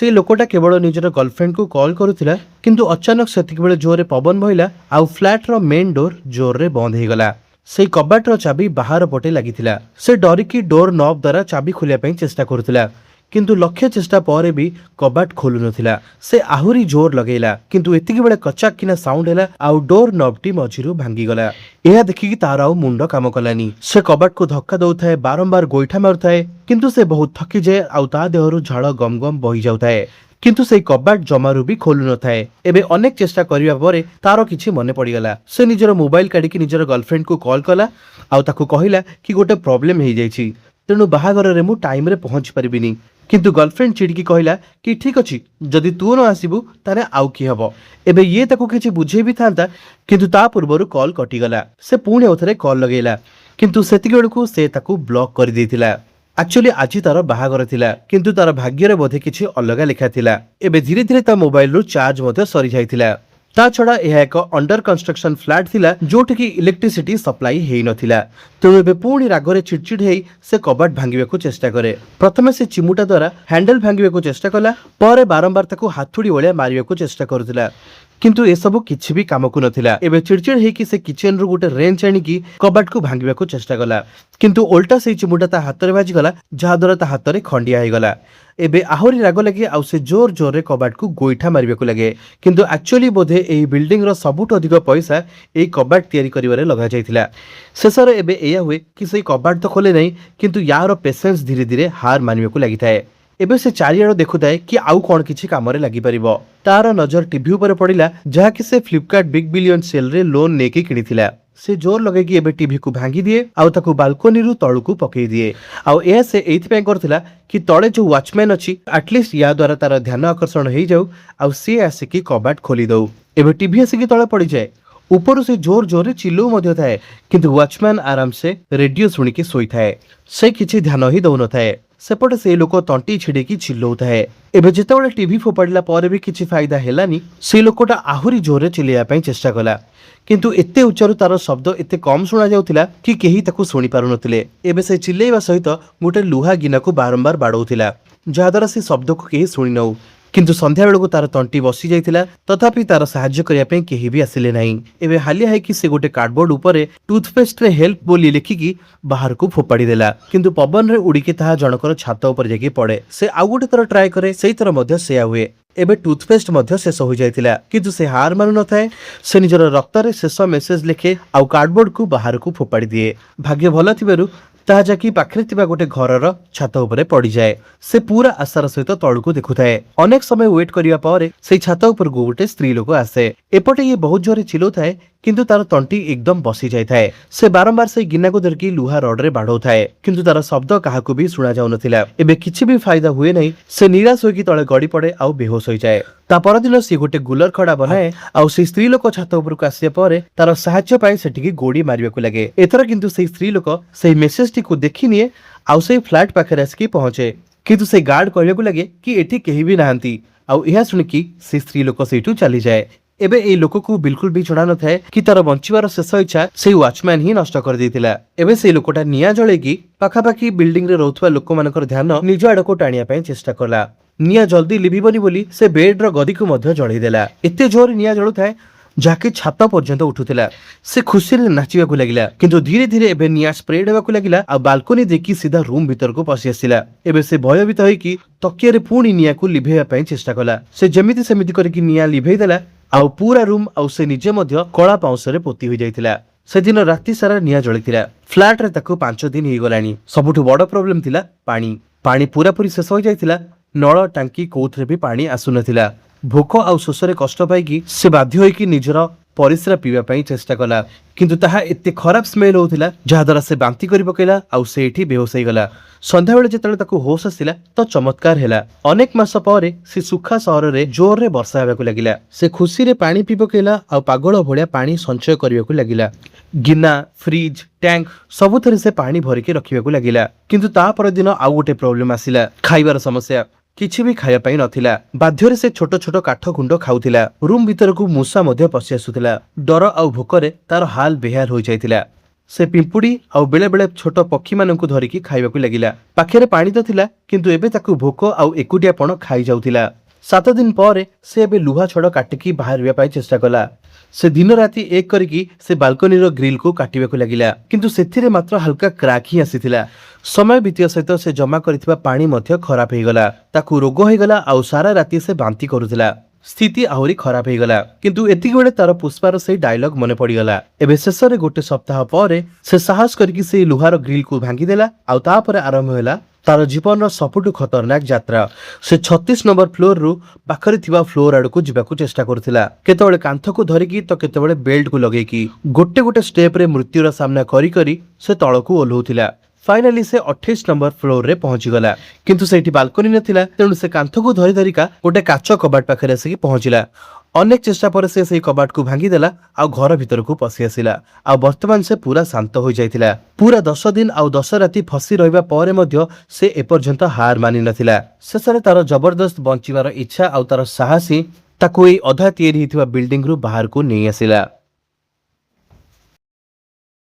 से लोकटा केवल निजर गर्लफ्रेंड को कॉल करुथिला किंतु अचानक सेतिक बेले जोरे पवन बहिला आउ फ्लैट रो मेन डोर जोर रे बंद हो गला। से कबाट रो चाबी बाहर पटे लागिथिला। से डरिकी डोर नॉब द्वारा चाबी खोलिया पई चेष्टा करुथिला किंतु लक्ष्य चेष्टा पर भी कबाट खोलु नथिला। से आहुरी जोर लगेला किंतु एतिकी बेले कचाक किना साउंड हैला आउ डोर नॉबटी मझिरु भांगी गला। एहा देखिकी तार आउ मुंड काम कलानी। से कबाट को धक्का दउथाए बारंबार गोइठा मारुथाए किंतु से बहुत थकी जाए आउ ता देहरु झाड़ गम गम बही जाउथाए किंतु से कबाट जमारू भी खोलु न थाए। एबे अनेक चेष्टा करिया परे तारो किछि मने पड़ीगला। से निजर मोबाइल काढिकी निजर गर्लफ्रेंड को कॉल कला आउ ताकू कहिला कि गोटे प्रॉब्लम हे जाइछि तेणु बाहागर रे मु टाइम रे पहुंच परिबिनी। किंतु गर्लफ्रेंड चिड़की कहला कि ठीक अछि जदि तू न आसीबू ताने आउ की हबो। एबे ये ताकू किछि बुझे भी थांता किंतु ता पूर्वरु कॉल कटिगला। से पुणे ओथरे कॉल लगेला किंतु सेतिक बेलकू से ताकू ब्लॉक कर देथिला। एक्चुअली आज तार बाहागर थिला किंतु तार भाग्यर बोधे किछि अलगा लिखा थिला। एबे धीरे धीरे ता मोबाइल रो चार्ज मते सरी जाइथिला। ता छड़ा यह एक अंडर कंस्ट्रक्शन फ्लैट थिला जोठी की इलेक्ट्रिसिटी सप्लाई हेई नथिला। तेणु एबे पुणी रागरे चिड़चिड़ हेई से कबाट भांगिबाकू चेष्टा करे। प्रथमे से चिमुटा द्वारा हैंडल भांगिबाकू चेष्टा कला परे बारंबार ताकू हाथुड़ी वळे मारिबाकू चेष्टा करुथिला किंतु ए सब किछि भी काम को नथिला। एबे चिड़चिड़ हेई से किचन रो गोटे रेंच आनिकी कबाट को भांगिबाकू चेष्टा कला किंतु उल्टा से चिमुटा ता हातरे बाजी गला जहा द्वारा ता हातरे खंडिया हे गला। एबे आहुरी राग लगे आउ से जोर जोर रे कबाट को गोइठा मारिबाकू लगे किंतु एक्चुअली बोधे एही बिल्डिंग रो सबुठ अधिक पैसा एही कबाट तयारी करिवारे लगा जायथिला। शेषरे एबे एया हुए कि से कबाट तो खोले नहीं किंतु यार पेशेंस धीरे धीरे हार मानिबाकू लागिथाए। एबे से चारियाड़ देखुथाए कि आउ कोन किछि कामरे लागि परिबो। तार नजर टीवी ऊपर पड़िला जहा कि से फ्लिपकार्ट बिग बिलियन सेल रे लोन नेकी किनिथिला। से जोर लगे कि एबे टीवी को भांगी दिए आउ ताकू बालकोनी रु तळुकू पकई दिए आउ ए से एथि पे करथिला कि तळे जो वॉचमैन अछि एटलीस्ट या द्वारा तार ध्यान आकर्षण हेई जाऊ आउ से आसे कि कबाट खोली दउ। एबे टीवी आसे कि तळे पड़ी जाए ऊपर से जोर जोर रे चिल्लौ मध्य थाए किंतु वॉचमैन आराम से रेडियो सुनी के सोई थाए। से किछि ध्यान ही दउ न थाए। सेपटे से लोक तंटी छिड़ेकी चिल्लौ थाए। एबे जेतेबेले टीवी फोपाड़िला पर भी किछि फायदा हेलानी से लोकटा आहुरी जोरे चिल्लाया पई चेष्टा कला किंतु एते उच्चरु तार शब्द एते कम सुना जाउथिला कि केही ताकू सुनी पारु नथिले। एबे से चिल्लेइबा सहित गोटे लुहा गिना को बारंबार बाडौथिला जहा द्वारा से शब्द को केही सुनी नउ किंतु संध्या बेलको तार तंटी बसी जाइथिला तथापि तार सहाय्य करिया पई केही भी आसिले नाही। एबे हालिया है कि से गोटे कार्डबोर्ड ऊपर टूथपेस्ट रे हेल्प बोली लिखिकी बाहर को फोपाड़ी देला किंतु पवन रे उड़ीके ताहा जनकर छात ऊपर जाके पड़े। से आउ गोटे थर ट्राई करे सेही थर मध्य सेया हुए। एबे टूथपेस्ट मध्य शेष हो जाइथिला किंतु से हार मानु न थाए। से निजर रक्त रे शेष मेसेज लिखे आउ कार्डबोर्ड को बाहर को फोपाड़ी दिए। भाग्य भल थिबारु ताहा जाकी पाखरे थिबा गोटे घरर छात उपरे पड़ी जाए। से पूरा आशार सहित तळुको देखुथाए। अनेक समय वेट करिया परे से छात ऊपर गोटे स्त्री लोक आसे। एपटे ये बहुत जोरे चिल्लाउथाए किंतु तार तंटी एकदम बसी जाइथाए। से बारंबार से गिना को धरकी लुहा रड रे बाढौथाए किंतु तार शब्द काहाकू भी सुना जाउ नथिला। एबे किछि भी फायदा हुए नहीं। से निराश होई कि तळे गड़ी पड़े आउ बेहोश होई जाए। ता परदिन से गोटे गुलर खड़ा बनाए आउ से स्त्री लोक छात ऊपर को आसिया परे तार सहाय्य पाई सेटिकी गोड़ी मारिबाकू लागे। एथर किंतु से स्त्री लोक से मेसेज टी को देखि निए आउ से फ्लैट पाखरे आसिकी पहुंचे किंतु से गार्ड कहबाकू लागे कि एठी केही भी नाहंती आउ एहा सुनिकी से स्त्री लोक सेठू चली जाए। एबे ए लोक को बिल्कुल भी जणा न थाए कि तार बंचिबार शेष इच्छा से वॉचमैन ही नष्ट कर देथिला। एबे से लोकटा निया जळेकी पाखापाखी बिल्डिंग रे रहउथवा लोक मानकर ध्यान निज आडको टाणिया पई चेष्टा कला। निया जल्दी लिभिबनी बोली से बेड रो गदी को मध्य जळै देला। एते जोर निया जळुथाए जाके छात पर्यंत उठुथिला। से खुशी रे नाचिबाकू लागिला किंतु धीरे धीरे एबे निया स्प्रेड हेबाकू लागिला आ बालकोनी देखि सीधा रूम भीतर को पसी आसिला। एबे से भयभीत होई कि तकिया रे पुणी निया को लिभेया पई चेष्टा कला। से जेमिति सेमिति करके निया लिभेई देला आउ पूरा रूम आउ से निजे मध्य कला पाउसरे पोती हो जाइथिला। से दिन राति सारा निया जळिथिला। फ्लैट रे ताकू 5 दिन ही गलानी। सबुठु बड़ प्रॉब्लम थिला पानी। पानी पूरा पूरी शेष हो जाइथिला। नळ टांकी कोथरे भी पानी आसु नथिला। भोक आउ शोषरे कष्ट पाई कि से बाध्य होई कि निजर परिश्रा पीवा पई चेष्टा कला किंतु ताहा एते खराब स्मेल होथिला जहा द्वारा से बांती करि पकेला आउ से एठी बेहोश होई गला। संध्या बेले जेतले ताकू होश आसिला तो चमत्कार हेला। अनेक मास परे से सुखा सहर रे जोर रे वर्षा हेबाकू लागिला। से खुशी रे पानी पी पकेला आउ पागल भलिया पानी संचय करिबाकू लागिला। गिना फ्रिज टैंक सबुथरे से पानी भरिके रखिबाकू लागिला किंतु ता पर दिन आउ गोटे प्रॉब्लम आसिला खाइबार समस्या। किछि भी खाया पाई नथिला। बाध्यरे से छोट छोट काठ गुंड खाउथिला। रूम भीतर को मूसा मध्य पसि आसुथिला। डर आउ भोकरे तार हाल बेहाल होई जाइथिला। से पिंपुड़ी आउ बेले बेले छोट पक्षी मानकु धरिकी खाइबाकु लागिला। पाखेरे पानी तो थिला किंतु एबे ताकु भोक आउ एकुटियापण खाई जाउथिला। 7 दिन पर से एबे लुहा छड़ काटिकी बाहर पाई चेष्टा कला। से दिन राति एक करिकी से बाल्कनीर ग्रिल को काटिबाकु लागिला किंतु सेथिरे मात्र हल्का क्राक ही आसीथिला। समय बीतिया सहित से जमा करिथिबा पानी मध्य खराब हो गला। ताकू रोग हो गला आउ सारा राति से बांती करुथिला। स्थिति आहरी खराब हो गला किंतु एतिक बेले तार पुष्पार से डायलॉग मन पड़गला। एबे शेष रे गोटे सप्ताह पर से साहस करिकी से लुहार ग्रिल को भांगी देला आउ तापर आरंभ होला तार जीवन सबुठु खतरनाक यात्रा। से 36 नंबर फ्लोर रु पाखरे थिबा फ्लोर आड़ को जिबाकू चेष्टा करथिला। केतेबेले कांथ को धरिकी तो केतेबेले बेल्ट को लगेकी गोटे गोटे स्टेप रे मृत्युर सामना करी करी से तळकू ओल्हौथिला। फाइनाली से 28 नंबर फ्लोर रे पहुंची गला किंतु सेठी बाल्कनी नथिला। तेणु से कांथ को धरी धरिका गोटे काच कबाट पाखरे आसिकी पहुंचिला। अनेक चेष्टा पर से कबाट को भांगी देला आ घर भीतर को पसी आसिला। आ वर्तमान से पूरा शांत हो जाइतिला। पूरा 10 दिन आ 10 राति फसी रहिबा परे मध्य से एपर्यंत हार मानि नथिला। शेषरे तार जबरदस्त बंचिबार इच्छा आ तार साहसी ताको एई अधा तैयारी हिथिबा बिल्डिंग रु बाहर को नै आसिला।